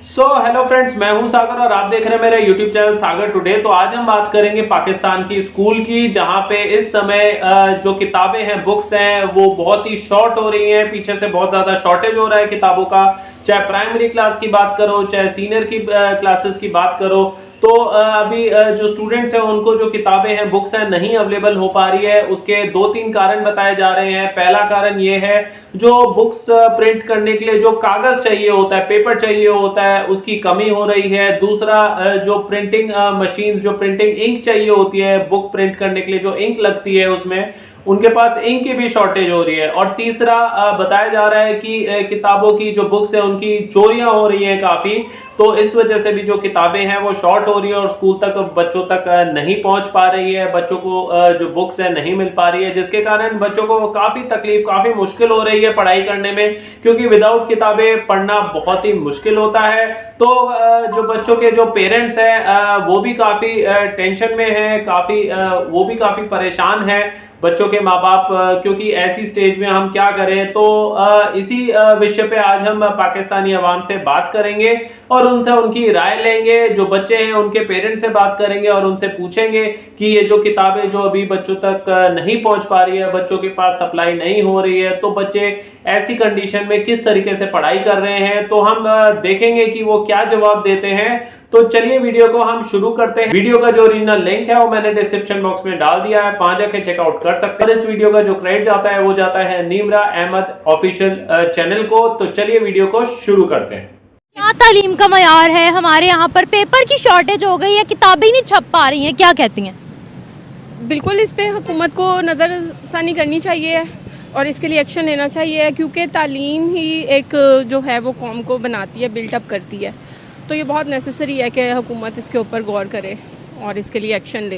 Hello friends, मैं हूं सागर और आप देख रहे हैं मेरा यूट्यूब चैनल सागर टुडे। तो आज हम बात करेंगे पाकिस्तान की स्कूल की, जहां पे इस समय जो किताबें हैं, बुक्स हैं, वो बहुत ही शॉर्ट हो रही हैं। पीछे से बहुत ज्यादा शॉर्टेज हो रहा है किताबों का, चाहे प्राइमरी क्लास की बात करो, चाहे सीनियर की क्लासेस की बात करो। तो अभी जो स्टूडेंट्स हैं उनको जो किताबें हैं, बुक्स हैं, नहीं अवेलेबल हो पा रही है। उसके दो तीन कारण बताए जा रहे हैं। पहला कारण ये है, जो बुक्स प्रिंट करने के लिए जो कागज चाहिए होता है, पेपर चाहिए होता है, उसकी कमी हो रही है। दूसरा, जो प्रिंटिंग मशीन, जो प्रिंटिंग इंक चाहिए होती है बुक प्रिंट करने के लिए, जो इंक लगती है उसमें, उनके पास इंक की भी शॉर्टेज हो रही है। और तीसरा बताया जा रहा है कि किताबों की जो बुक्स है उनकी चोरियां हो रही हैं काफी। तो इस वजह से भी जो किताबें हैं वो शॉर्ट हो रही है और स्कूल तक बच्चों तक नहीं पहुंच पा रही है। बच्चों को जो बुक्स है नहीं मिल पा रही है, जिसके कारण बच्चों को काफी तकलीफ, काफी मुश्किल हो रही है पढ़ाई करने में, क्योंकि विदाउट किताबें पढ़ना बहुत ही मुश्किल होता है। तो जो बच्चों के जो पेरेंट्स हैं वो भी काफी टेंशन में है, वो भी काफी परेशान है, बच्चों के माँ बाप, क्योंकि ऐसी स्टेज में हम क्या करें। तो इसी विषय पे आज हम पाकिस्तानी अवाम से बात करेंगे और उनसे उनकी राय लेंगे। जो बच्चे हैं उनके पेरेंट्स से बात करेंगे और उनसे पूछेंगे कि ये जो किताबें जो अभी बच्चों तक नहीं पहुंच पा रही है, बच्चों के पास सप्लाई नहीं हो रही है, तो बच्चे ऐसी कंडीशन में किस तरीके से पढ़ाई कर रहे हैं। तो हम देखेंगे कि वो क्या जवाब देते हैं। तो चलिए वीडियो को हम शुरू करते हैं। वीडियो का जो ओरिजिनल लिंक है वो मैंने डिस्क्रिप्शन बॉक्स में डाल दिया है, वहां जाके चेकआउट कर सकते हैं। और इस वीडियो का जो क्रेडिट जाता है वो जाता है नीमरा अहमद ऑफिशियल चैनल को। तो चलिए वीडियो को शुरू करते हैं। क्या तालीम का मयार है हमारे यहाँ पर? पेपर की शॉर्टेज हो गई है, किताबें नहीं छप पा रही हैं, क्या कहती हैं? बिल्कुल इस पे हुकूमत को नज़रसानी करनी चाहिए और इसके लिए एक्शन लेना चाहिए, क्योंकि तालीम ही एक जो है वो कौम को बनाती है, बिल्टअप करती है। तो ये बहुत नेसेसरी है कि हुकूमत इसके ऊपर गौर करे और इसके लिए एक्शन ले।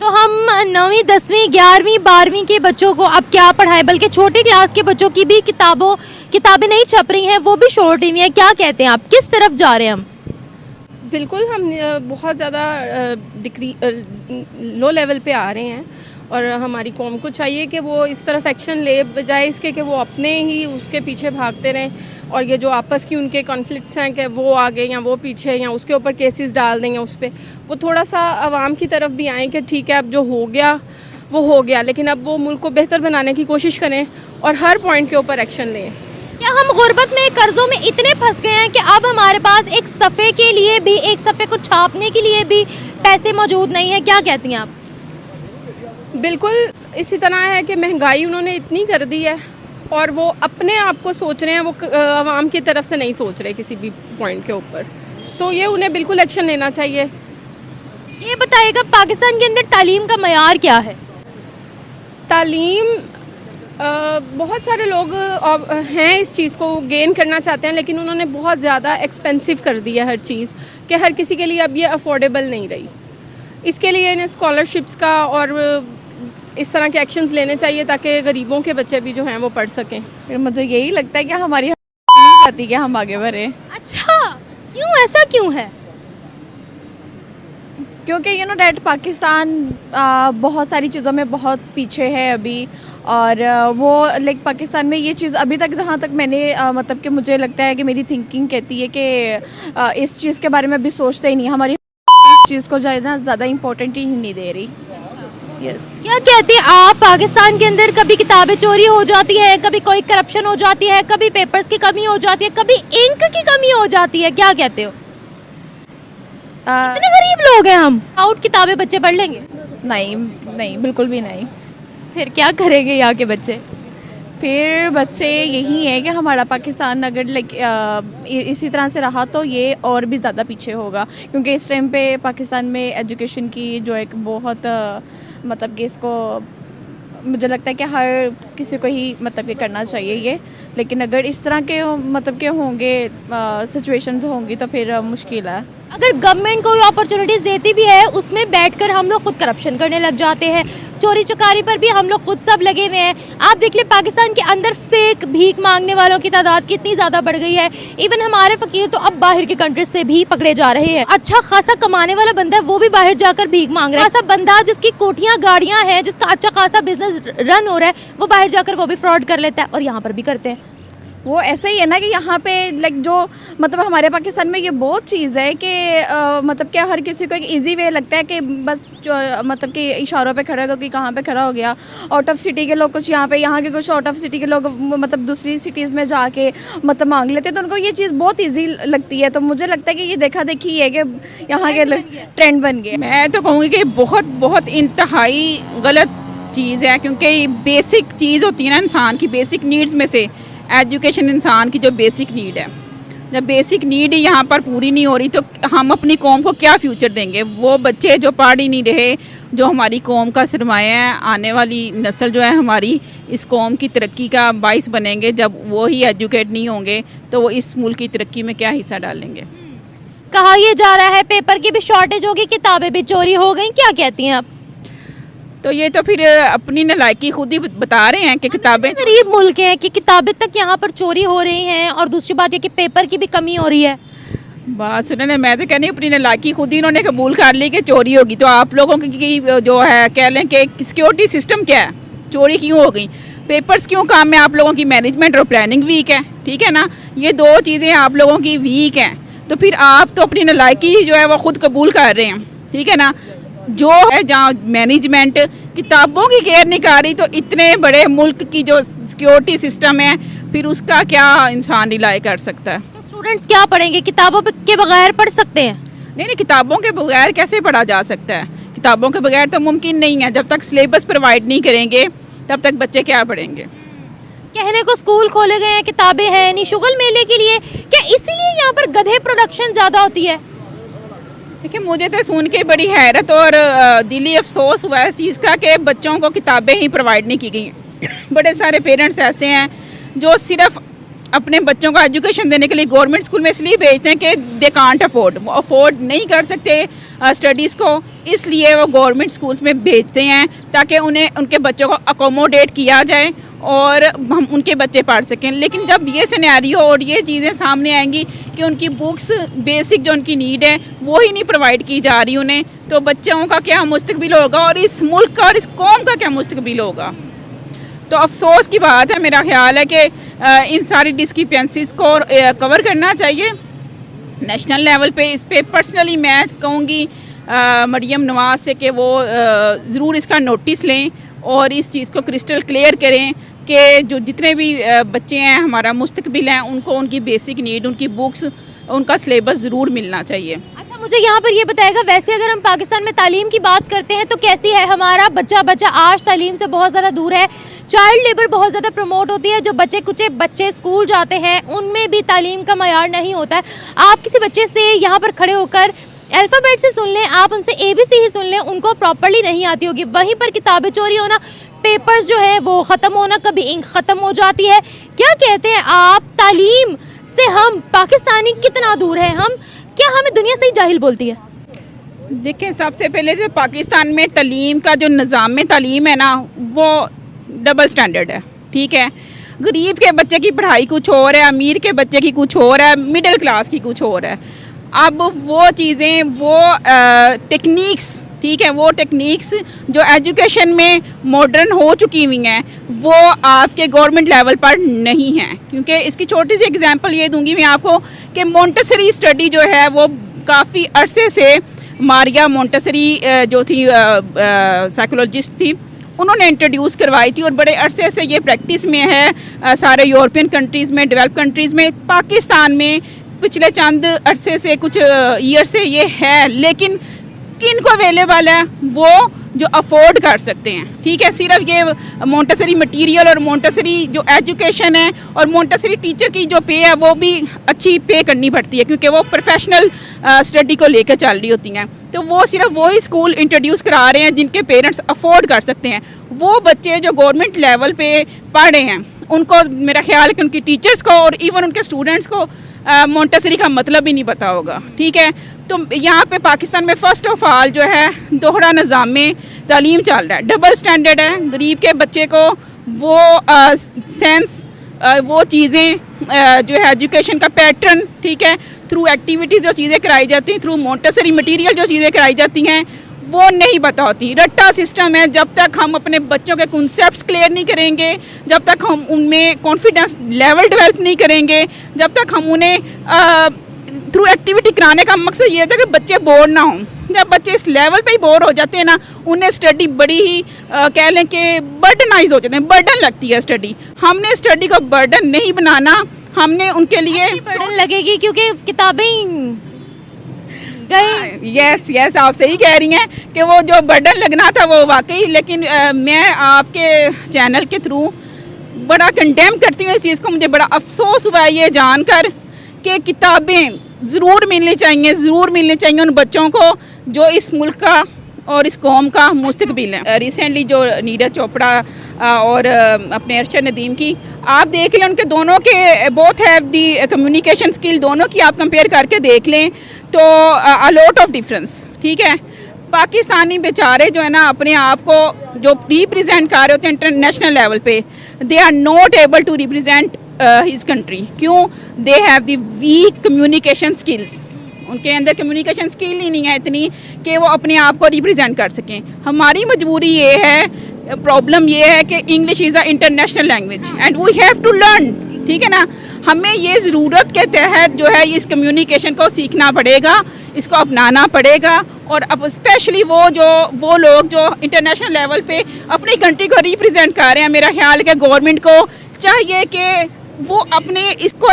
तो हम 9वीं 10वीं 11वीं 12वीं के बच्चों को अब क्या पढ़ाएं, बल्कि छोटी क्लास के बच्चों की भी किताबें नहीं छप रही हैं, वो भी शॉर्ट हुई हैं। क्या कहते हैं आप, किस तरफ जा रहे हैं हम? बिल्कुल हम बहुत ज़्यादा लो लेवल पे आ रहे हैं और हमारी कौम को चाहिए कि वो इस तरफ एक्शन ले, बजाय इसके कि वो अपने ही उसके पीछे भागते रहें। और ये जो आपस की उनके कॉन्फ्लिक्ट्स हैं कि वो आगे या वो पीछे, या उसके ऊपर केसेस डाल देंगे उस पर, वो थोड़ा सा आवाम की तरफ भी आएँ कि ठीक है अब जो हो गया वो हो गया, लेकिन अब वो मुल्क को बेहतर बनाने की कोशिश करें और हर पॉइंट के ऊपर एक्शन लें। क्या हम गुर्बत में, कर्जों में इतने फंस गए हैं कि अब हमारे पास एक सफ़े के लिए भी, एक सफ़े को छापने के लिए भी पैसे मौजूद नहीं है? क्या कहती हैं आप? बिल्कुल इसी तरह है कि महंगाई उन्होंने इतनी कर दी है और वो अपने आप को सोच रहे हैं, वो आवाम की तरफ से नहीं सोच रहे किसी भी पॉइंट के ऊपर। तो ये उन्हें बिल्कुल एक्शन लेना चाहिए। ये बताइएगा, पाकिस्तान के अंदर तालीम का मयार क्या है? तालीम बहुत सारे लोग हैं इस चीज़ को गेन करना चाहते हैं, लेकिन उन्होंने बहुत ज़्यादा एक्सपेंसिव कर दिया हर चीज़, कि हर किसी के लिए अब ये अफोर्डेबल नहीं रही। इसके लिए इन्हें स्कॉलरशिप्स का और इस तरह के एक्शंस लेने चाहिए ताकि गरीबों के बच्चे भी जो हैं वो पढ़ सकें। फिर मुझे यही लगता है कि हमारी नहीं चाहती कि हम आगे बढ़े। अच्छा, क्यों, ऐसा क्यों है? क्योंकि डैट पाकिस्तान बहुत सारी चीज़ों में बहुत पीछे है अभी, और वो लाइक पाकिस्तान में ये चीज़ अभी तक, जहाँ तक मैंने मतलब कि मुझे लगता है कि मेरी थिंकिंग कहती है कि इस चीज़ के बारे में अभी सोचते ही नहीं, हमारी इस चीज़ को ज़्यादा इम्पोर्टेंट ही नहीं दे रही। यस। क्या कहते हैं आप, पाकिस्तान के अंदर कभी किताबें चोरी हो जाती है, कभी कोई करप्शन हो जाती है, कभी पेपर्स की कमी हो जाती है, कभी इंक की कमी हो जाती है, क्या कहते हो? इतने गरीब लोग हैं हम, आउट किताबें बच्चे पढ़ लेंगे? नहीं, बिल्कुल भी नहीं। फिर क्या करेंगे यहाँ के बच्चे? फिर बच्चे यही है कि हमारा पाकिस्तान अगर लाइक इसी तरह से रहा तो ये और भी ज़्यादा पीछे होगा, क्योंकि इस टाइम पे पाकिस्तान में एजुकेशन की जो एक बहुत मतलब कि इसको मुझे लगता है कि हर किसी को ही मतलब कि करना चाहिए ये, लेकिन अगर इस तरह के मतलब के होंगे सिचुएशंस होंगी तो फिर मुश्किल है। अगर गवर्नमेंट कोई अपॉर्चुनिटीज़ देती भी है, उसमें बैठकर हम लोग खुद करप्शन करने लग जाते हैं। चोरी चकारी पर भी हम लोग खुद सब लगे हुए हैं। आप देख ले, पाकिस्तान के अंदर फेक भीख मांगने वालों की तादाद कितनी ज़्यादा बढ़ गई है। इवन हमारे फकीर तो अब बाहर के कंट्री से भी पकड़े जा रहे हैं। अच्छा खासा कमाने वाला बंदा है, वो भी बाहर जाकर भीख मांग रहा है। ऐसा बंदा जिसकी कोठियाँ गाड़ियाँ हैं, जिसका अच्छा खासा बिजनेस रन हो रहा है, वो बाहर जाकर वो भी फ्रॉड कर लेता है और यहाँ पर भी करते हैं। वो ऐसा ही है ना कि यहाँ पे लाइक जो मतलब हमारे पाकिस्तान में ये बहुत चीज़ है कि मतलब क्या हर किसी को एक इजी वे लगता है कि बस मतलब कि इशारों पे खड़ा हो कि कहाँ पे खड़ा हो गया। आउट ऑफ सिटी के लोग कुछ यहाँ पे, यहाँ के कुछ आउट ऑफ सिटी के लोग मतलब दूसरी सिटीज़ में जाके मतलब मांग लेते हैं, तो उनको ये चीज़ बहुत ईजी लगती है। तो मुझे लगता है कि ये देखा देखी है कि यहाँ के ट्रेंड बन गए। मैं तो कहूँगी कि बहुत बहुत इंतहाई गलत चीज़ है, क्योंकि बेसिक चीज़ होती है ना इंसान की, बेसिक नीड्स में से एजुकेशन इंसान की जो बेसिक नीड है, जब बेसिक नीड ही यहाँ पर पूरी नहीं हो रही तो हम अपनी कौम को क्या फ्यूचर देंगे। वो बच्चे जो पढ़ ही नहीं रहे, जो हमारी कौम का सरमाया है, आने वाली नस्ल जो है हमारी इस कौम की तरक्की का बाइस बनेंगे, जब वो ही एजुकेट नहीं होंगे तो वो इस मुल्क की तरक्की में क्या हिस्सा डालेंगे। कहा यह जा रहा है पेपर की भी शॉर्टेज होगी, किताबें भी चोरी हो गई, क्या कहती हैं आप? तो ये तो फिर अपनी नालायकी खुद ही बता रहे हैं कि किताबें गरीब मुल्क हैं कि किताबें तक यहाँ पर चोरी हो रही हैं, और दूसरी बात ये कि पेपर की भी कमी हो रही है। बात सुनने, मैं तो कहनी अपनी नालायकी खुद ही इन्होंने कबूल कर ली कि चोरी होगी। तो आप लोगों की जो है कह लें कि सिक्योरिटी सिस्टम क्या है, चोरी क्यों हो गई, पेपर्स क्यों काम में आप लोगों की मैनेजमेंट और प्लानिंग वीक है, ठीक है ना। ये दो चीज़ें आप लोगों की वीक हैं, तो फिर आप तो अपनी नालायकी जो है वो खुद कबूल कर रहे हैं, ठीक है ना। जो है जहाँ मैनेजमेंट किताबों की केयर नहीं कर रही, तो इतने बड़े मुल्क की जो सिक्योरिटी सिस्टम है फिर उसका क्या इंसान रिलाई कर सकता है। तो स्टूडेंट्स क्या पढ़ेंगे, किताबों के बगैर पढ़ सकते हैं? नहीं, किताबों के बगैर कैसे पढ़ा जा सकता है, किताबों के बगैर तो मुमकिन नहीं है। जब तक सिलेबस प्रोवाइड नहीं करेंगे तब तक बच्चे क्या पढ़ेंगे। कहने को स्कूल खोले गए हैं, किताबें हैं नहीं, शुगल मेले के लिए, क्या इसीलिए यहाँ पर गधे प्रोडक्शन ज़्यादा होती है? देखिए, मुझे तो सुन के बड़ी हैरत और दिली अफसोस हुआ इस चीज़ का कि बच्चों को किताबें ही प्रोवाइड नहीं की गई। बड़े सारे पेरेंट्स ऐसे हैं जो सिर्फ अपने बच्चों को एजुकेशन देने के लिए गवर्नमेंट स्कूल में इसलिए भेजते हैं कि दे कांट अफोर्ड, वो अफोर्ड नहीं कर सकते स्टडीज़ को, इसलिए वो गवर्नमेंट स्कूल्स में भेजते हैं ताकि उन्हें उनके बच्चों को अकोमोडेट किया जाए और हम उनके बच्चे पढ़ सकें। लेकिन जब ये सिनेरियो और ये चीज़ें सामने आएंगी कि उनकी बुक्स बेसिक जो उनकी नीड है वो ही नहीं प्रोवाइड की जा रही उन्हें, तो बच्चों का क्या मुस्तकबिल होगा और इस मुल्क का और इस कौम का क्या मुस्तकबिल होगा। तो अफसोस की बात है, मेरा ख्याल है कि इन सारी डिस्क्रिपेंसीज़ को कवर करना चाहिए नेशनल लेवल पे। इस पे पर्सनली मैं कहूँगी मरियम नवाज़ से कि वो ज़रूर इसका नोटिस लें और इस चीज़ को क्रिस्टल क्लियर करें कि जो जितने भी बच्चे हैं हमारा मुस्तकबिल हैं, उनको उनकी बेसिक नीड, उनकी बुक्स, उनका सिलेबस ज़रूर मिलना चाहिए। अच्छा, मुझे यहाँ पर ये बताएगा, वैसे अगर हम पाकिस्तान में तालीम की बात करते हैं तो कैसी है? हमारा बच्चा आज तालीम से बहुत ज़्यादा दूर है, चाइल्ड लेबर बहुत ज़्यादा प्रमोट होती है, जो बच्चे स्कूल जाते हैं उनमें भी तालीम का मयार नहीं होता है। आप किसी बच्चे से यहाँ पर खड़े होकर अल्फ़ाबेट से सुन लें, आप उनसे ABC ही सुन लें, उनको प्रॉपर्ली नहीं आती होगी। वहीं पर किताबें चोरी होना, पेपर्स जो है वो ख़त्म होना, कभी इंक ख़त्म हो जाती है। क्या कहते हैं आप, तालीम से हम पाकिस्तानी कितना दूर हैं? क्या हमें दुनिया से ही जाहिल बोलती है? देखिए, सबसे पहले जो पाकिस्तान में तालीम का जो निज़ाम तालीम है ना, वो डबल स्टैंडर्ड है, ठीक है। गरीब के बच्चे की पढ़ाई कुछ और है, अमीर के बच्चे की कुछ और है, मिडिल क्लास की कुछ और है। अब वो चीज़ें, वो टेक्निक्स, ठीक है, वो टेक्निक्स जो एजुकेशन में मॉडर्न हो चुकी हुई हैं वो आपके गवर्नमेंट लेवल पर नहीं हैं। क्योंकि इसकी छोटी सी एग्जांपल ये दूंगी मैं आपको कि मोंटेसरी स्टडी जो है वो काफ़ी अरसे से मारिया मोंटेसरी जो थी साइकोलॉजिस्ट थी, उन्होंने इंट्रोड्यूस करवाई थी और बड़े अरसे से ये प्रैक्टिस में है सारे यूरोपियन कंट्रीज़ में, डेवलप कंट्रीज़ में। पाकिस्तान में पिछले चंद अरसे से, कुछ ईयर से ये है, लेकिन किन को अवेलेबल है? वो जो अफोर्ड कर सकते हैं, ठीक है। सिर्फ ये मोंटेसरी मटेरियल और मोंटेसरी जो एजुकेशन है और मोंटेसरी टीचर की जो पे है वो भी अच्छी पे करनी पड़ती है क्योंकि वो प्रोफेशनल स्टडी को लेकर चल रही होती हैं। तो वो सिर्फ वही स्कूल इंट्रोड्यूस करा रहे हैं जिनके पेरेंट्स अफोर्ड कर सकते हैं। वो बच्चे जो गवर्नमेंट लेवल पे पढ़ रहे हैं उनको मेरा ख्याल है कि उनकी टीचर्स को और इवन उनके स्टूडेंट्स को मोंटेसरी का मतलब ही नहीं पता होगा, ठीक है। तो यहाँ पे पाकिस्तान में फ़र्स्ट ऑफ ऑल जो है दोहरा निज़ाम में तालीम चल रहा है, डबल स्टैंडर्ड है। गरीब के बच्चे को वो सेंस, वो चीज़ें जो है एजुकेशन का पैटर्न, ठीक है, थ्रू एक्टिविटीज़ जो चीज़ें कराई जाती हैं, थ्रू मोंटेसरी मटेरियल जो चीज़ें कराई जाती हैं, वो नहीं पता होती। रट्टा सिस्टम है, जब तक हम अपने बच्चों के कॉन्सेप्ट्स क्लियर नहीं करेंगे, जब तक हम उनमें कॉन्फिडेंस लेवल डेवलप नहीं करेंगे, जब तक हम उन्हें थ्रू एक्टिविटी कराने का मकसद ये था कि बच्चे बोर ना हों। जब बच्चे इस लेवल पे ही बोर हो जाते हैं ना, उन्हें स्टडी बड़ी ही कह लें कि बर्डनाइज हो जाते हैं, बर्डन लगती है स्टडी। हमने स्टडी को बर्डन नहीं बनाना, हमने उनके लिए बर्डन लगेगी क्योंकि किताबें गई। यस आप सही कह रही हैं कि वो जो बर्डन लगना था वो वाकई, लेकिन मैं आपके चैनल के थ्रू बड़ा कंडेम करती हूँ इस चीज़ को। मुझे बड़ा अफसोस हुआ ये जानकर कि किताबें ज़रूर मिलनी चाहिए उन बच्चों को जो इस मुल्क का और इस कौम का मुस्तकबिल है। रिसेंटली जो नीरज चोपड़ा और अपने अरशद नदीम की आप देख लें, उनके दोनों के both have the communication skill, दोनों की आप कंपेयर करके देख लें तो अ लॉट ऑफ डिफरेंस। ठीक है, पाकिस्तानी बेचारे जो है ना अपने आप को जो रिप्रेजेंट कर रहे होते हैं इंटरनेशनल लेवल पे, they are not able to represent his country. क्यों? They have the weak communication skills. उनके अंदर कम्युनिकेशन स्किल ही नहीं है इतनी कि वो अपने आप को रिप्रेजेंट कर सकें। हमारी मजबूरी ये है, प्रॉब्लम ये है कि English is a international language and we have to learn. ठीक है ना, हमें ये ज़रूरत के तहत जो है इस कम्युनिकेशन को सीखना पड़ेगा, इसको अपनाना पड़ेगा। और अब स्पेशली वो लोग जो इंटरनेशनल लेवल पे अपनी कंट्री को रिप्रेजेंट कर रहे हैं, मेरा ख्याल है कि गवर्नमेंट को चाहिए कि वो अपने इसको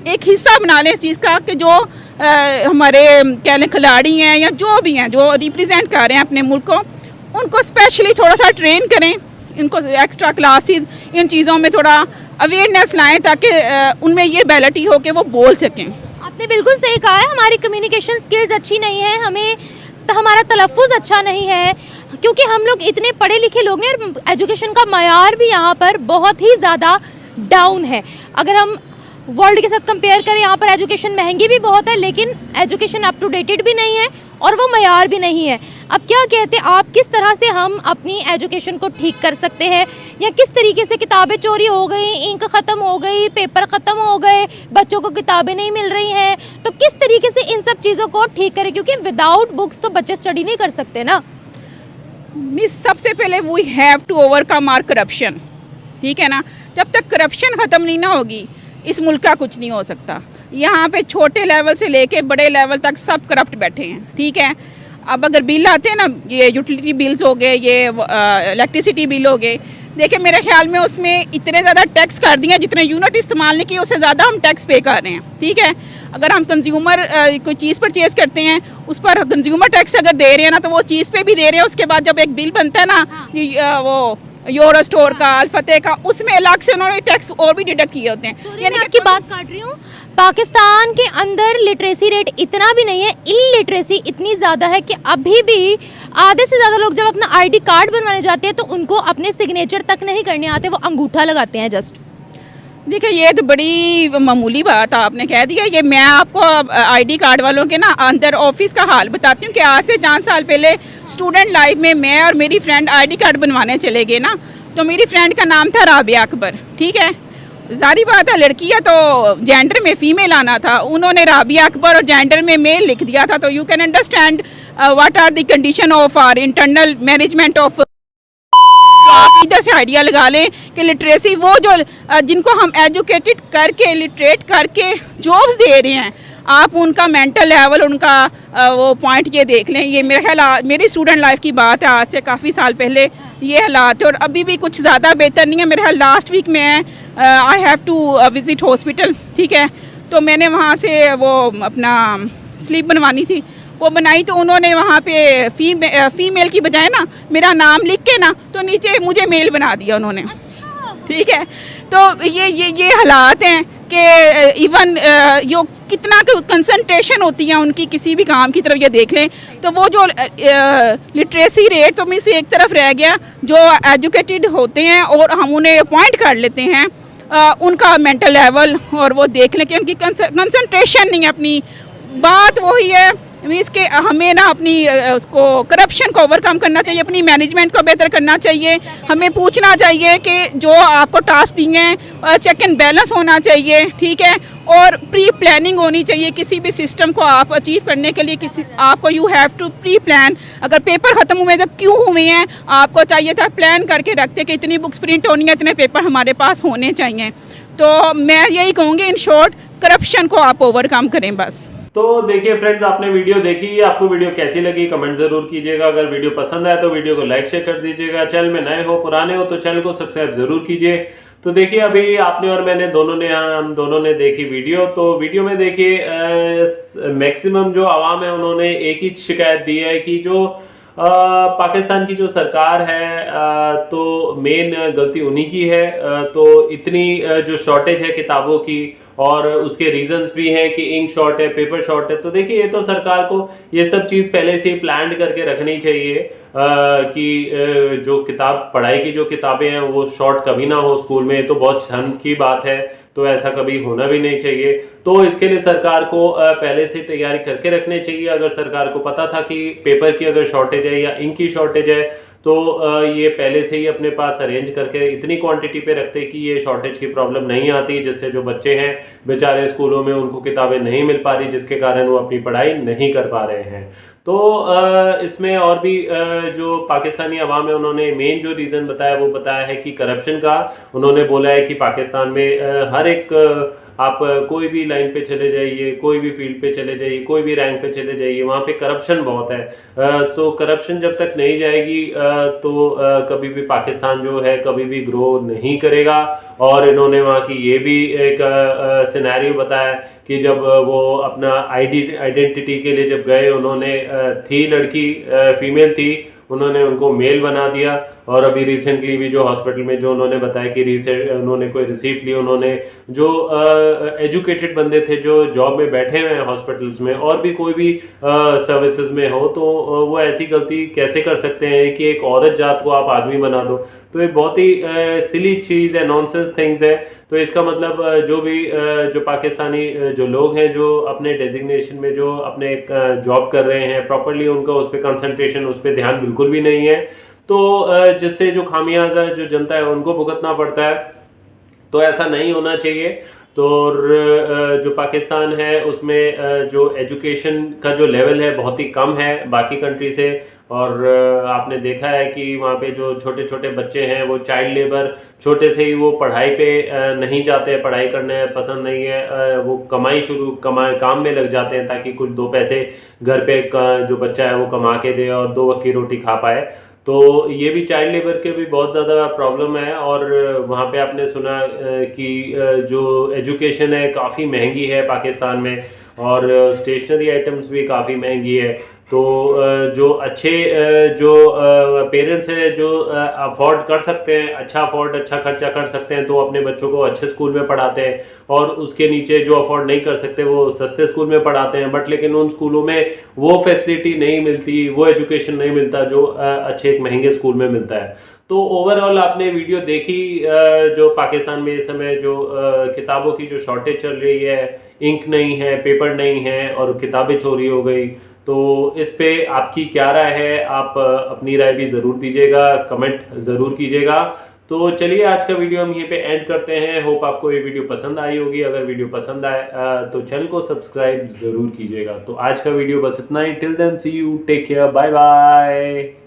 एक हिस्सा बना लें इस चीज़ का कि जो हमारे कह लें खिलाड़ी हैं या जो भी हैं जो रिप्रेजेंट कर रहे हैं अपने मुल्क को, उनको स्पेशली थोड़ा सा ट्रेन करें, इनको एक्स्ट्रा क्लासेस इन चीज़ों में थोड़ा अवेयरनेस लाएं ताकि उनमें ये एबिलिटी हो कि वो बोल सकें। आपने बिल्कुल सही कहा है, हमारी कम्युनिकेशन स्किल्स अच्छी नहीं है, हमारा तलफ़ुज़ अच्छा नहीं है क्योंकि हम लोग इतने पढ़े लिखे लोग हैं और एजुकेशन का मयार भी यहाँ पर बहुत ही ज़्यादा डाउन है। अगर हम वर्ल्ड के साथ कंपेयर करें, यहाँ पर एजुकेशन महंगी भी बहुत है लेकिन एजुकेशन अप टू डेटेड भी नहीं है और वो मयार भी नहीं है। अब क्या कहते हैं आप, किस तरह से हम अपनी एजुकेशन को ठीक कर सकते हैं, या किस तरीके से किताबें चोरी हो गई, इंक ख़त्म हो गई, पेपर ख़त्म हो गए, बच्चों को किताबें नहीं मिल रही हैं, तो किस तरीके से इन सब चीज़ों को ठीक करें क्योंकि विदाउट बुक्स तो बच्चे स्टडी नहीं कर सकते ना। मिस, सबसे पहले we have to overcome our corruption. ठीक है ना, जब तक करप्शन ख़त्म नहीं ना होगी इस मुल्क का कुछ नहीं हो सकता। यहाँ पे छोटे लेवल से लेके बड़े लेवल तक सब करप्ट बैठे हैं। ठीक है, अब अगर बिल आते हैं ना, ये यूटिलिटी बिल्स हो गए, ये इलेक्ट्रिसिटी बिल हो गए, देखिए मेरे ख्याल में उसमें इतने ज़्यादा टैक्स कर दिए, जितने यूनिट इस्तेमाल नहीं किए उससे ज़्यादा हम टैक्स पे कर रहे हैं। ठीक है, अगर हम कंज्यूमर कोई चीज़ परचेज़ करते हैं उस पर कंज्यूमर टैक्स अगर दे रहे हैं ना, तो वो चीज़ पे भी दे रहे हैं। उसके बाद जब एक बिल बनता है ना, वो यूरो स्टोर का, अल्फते का, उसमें अलग से उन्होंने टैक्स और भी डिडक्ट किए होते हैं। यानी आपकी बात काट रही हूँ, पाकिस्तान के अंदर लिटरेसी रेट इतना भी नहीं है, इलिटरेसी इतनी ज़्यादा है कि अभी भी आधे से ज़्यादा लोग जब अपना आईडी कार्ड बनवाने जाते हैं तो उनको अपने सिग्नेचर तक नहीं करने आते, वो अंगूठा लगाते हैं जस्ट। देखिए ये तो बड़ी मामूली बात आपने कह दिया। ये मैं आपको आईडी कार्ड वालों के ना अंदर ऑफिस का हाल बताती हूँ कि आज से 4 साल पहले स्टूडेंट लाइफ में मैं और मेरी फ्रेंड आईडी कार्ड बनवाने चले गए ना, तो मेरी फ्रेंड का नाम था राबिया अकबर। ठीक है, जारी बात है लड़की है तो जेंडर में फ़ीमेल आना था, उन्होंने राबिया अकबर और जेंडर में मेल लिख दिया था। तो you can understand what are the condition of our internal management of. आप इधर से आइडिया लगा लें कि लिटरेसी वो जो जिनको हम एजुकेटेड करके लिटरेट करके जॉब्स दे रहे हैं, आप उनका मेंटल लेवल, उनका वो पॉइंट ये देख लें। ये मेरे ख्याल मेरी स्टूडेंट लाइफ की बात है, आज से काफ़ी साल पहले ये हालात है और अभी भी कुछ ज़्यादा बेहतर नहीं है। मेरे ख्याल लास्ट वीक में I have to visit hospital. ठीक है, तो मैंने वहाँ से वो अपना स्लिप बनवानी थी, वो बनाई तो उन्होंने वहाँ पे फीमेल की बजाय ना मेरा नाम लिख के ना तो नीचे मुझे मेल बना दिया उन्होंने। ठीक है, तो ये हालात हैं कि इवन यो कितना कंसंट्रेशन होती है उनकी किसी भी काम की तरफ, ये देख लें। तो वो जो लिटरेसी रेट तो मिस एक तरफ रह गया, जो एजुकेटेड होते हैं और हम उन्हें अपॉइंट कर लेते हैं, उनका मेंटल लेवल और वो देख लें कि उनकी कंसंट्रेशन नहीं है। अपनी बात वही है मीन्स के हमें ना अपनी उसको करप्शन को ओवरकम करना चाहिए, अपनी मैनेजमेंट को बेहतर करना चाहिए। हमें पूछना चाहिए कि जो आपको टास्क दिए हैं चेक एंड बैलेंस होना चाहिए, ठीक है, और प्री प्लानिंग होनी चाहिए। किसी भी सिस्टम को आप अचीव करने के लिए किसी आपको you have to pre plan. अगर पेपर ख़त्म हुए तो क्यों हुए हैं, आपको चाहिए था प्लान करके रखते कि इतनी बुक्स प्रिंट होनी है, इतने पेपर हमारे पास होने चाहिए। तो मैं यही कहूँगी इन शॉर्ट, करप्शन को आप ओवरकम करें बस। तो देखिए फ्रेंड्स, आपने वीडियो देखी, आपको वीडियो कैसी लगी कमेंट जरूर कीजिएगा। अगर वीडियो पसंद आए तो वीडियो को लाइक शेयर कर दीजिएगा। चैनल में नए हो पुराने हो तो चैनल को सब्सक्राइब जरूर कीजिए। तो देखिए अभी आपने और मैंने हम दोनों ने देखी वीडियो। तो वीडियो में देखिए मैक्सिमम जो आवाम है उन्होंने एक ही शिकायत दी है कि जो पाकिस्तान की जो सरकार है तो मेन गलती उन्हीं की है। तो इतनी जो शॉर्टेज है किताबों की और उसके रीजंस भी हैं कि इंक शॉर्ट है, पेपर शॉर्ट है। तो देखिए ये तो सरकार को ये सब चीज़ पहले से ही प्लान करके रखनी चाहिए कि जो किताब पढ़ाई की जो किताबें हैं वो शॉर्ट कभी ना हो स्कूल में। तो बहुत शर्म की बात है, तो ऐसा कभी होना भी नहीं चाहिए। तो इसके लिए सरकार को पहले से तैयारी करके रखनी चाहिए। अगर सरकार को पता था कि पेपर की अगर शॉर्टेज है या इंक की शॉर्टेज है तो ये पहले से ही अपने पास अरेंज करके इतनी क्वांटिटी पे रखते कि ये शॉर्टेज की प्रॉब्लम नहीं आती, जिससे जो बच्चे हैं बेचारे स्कूलों में उनको किताबें नहीं मिल पा रही, जिसके कारण वो अपनी पढ़ाई नहीं कर पा रहे हैं। तो इसमें और भी जो पाकिस्तानी अवाम है उन्होंने मेन जो रीज़न बताया वो बताया है कि करप्शन का। उन्होंने बोला है कि पाकिस्तान में हर एक आप कोई भी लाइन पे चले जाइए, कोई भी फील्ड पे चले जाइए, कोई भी रैंक पे चले जाइए, वहाँ पे करप्शन बहुत है। तो करप्शन जब तक नहीं जाएगी तो कभी भी पाकिस्तान जो है कभी भी ग्रो नहीं करेगा। और इन्होंने वहाँ की ये भी एक सिनेरियो बताया कि जब वो अपना आइडेंटिटी के लिए जब गए, उन्होंने थी लड़की फीमेल थी, उन्होंने उनको मेल बना दिया। और अभी रिसेंटली भी जो हॉस्पिटल में जो उन्होंने बताया कि उन्होंने कोई रिसीप्ट ली, उन्होंने जो एजुकेटेड बंदे थे जो जॉब में बैठे हुए हैं हॉस्पिटल्स में और भी कोई भी सर्विसेज में हो, तो वो ऐसी गलती कैसे कर सकते हैं कि एक औरत जात को आप आदमी बना दो। तो ये बहुत ही सिली चीज़ है, नॉनसेंस थिंग्स है। तो इसका मतलब जो भी जो पाकिस्तानी जो लोग हैं जो अपने डेजिग्नेशन में जो अपने जॉब कर रहे हैं प्रॉपरली, उनका उस पर कंसंट्रेशन, उस पर ध्यान बिल्कुल भी नहीं है। तो जिससे जो खामियाजा जो जनता है उनको भुगतना पड़ता है। तो ऐसा नहीं होना चाहिए। तो जो पाकिस्तान है उसमें जो एजुकेशन का जो लेवल है बहुत ही कम है बाकी कंट्री से। और आपने देखा है कि वहाँ पे जो छोटे छोटे बच्चे हैं वो चाइल्ड लेबर, छोटे से ही वो पढ़ाई पे नहीं जाते, पढ़ाई करने पसंद नहीं है, वो काम में लग जाते हैं ताकि कुछ दो पैसे घर पे जो बच्चा है वो कमा के दे और दो वक्त की रोटी खा पाए। तो ये भी चाइल्ड लेबर के भी बहुत ज़्यादा प्रॉब्लम है। और वहाँ पे आपने सुना कि जो एजुकेशन है काफ़ी महंगी है पाकिस्तान में, और स्टेशनरी आइटम्स भी काफ़ी महंगी है। तो जो अच्छे जो पेरेंट्स हैं जो अफोर्ड कर सकते हैं, अच्छा खर्चा कर सकते हैं, तो अपने बच्चों को अच्छे स्कूल में पढ़ाते हैं। और उसके नीचे जो अफोर्ड नहीं कर सकते वो सस्ते स्कूल में पढ़ाते हैं। बट लेकिन उन स्कूलों में वो फैसिलिटी नहीं मिलती, वो एजुकेशन नहीं मिलता जो अच्छे एक महंगे स्कूल में मिलता है। तो ओवरऑल आपने वीडियो देखी जो पाकिस्तान में इस समय जो किताबों की जो शॉर्टेज चल रही है, इंक नहीं है, पेपर नहीं है और किताबें चोरी हो गई। तो इस पे आपकी क्या राय है? आप अपनी राय भी ज़रूर दीजिएगा, कमेंट ज़रूर कीजिएगा। तो चलिए आज का वीडियो हम यहीं पे एंड करते हैं। होप आपको ये वीडियो पसंद आई होगी। अगर वीडियो पसंद आए तो चैनल को सब्सक्राइब ज़रूर कीजिएगा। तो आज का वीडियो बस इतना ही। Till then see you, take care, bye bye.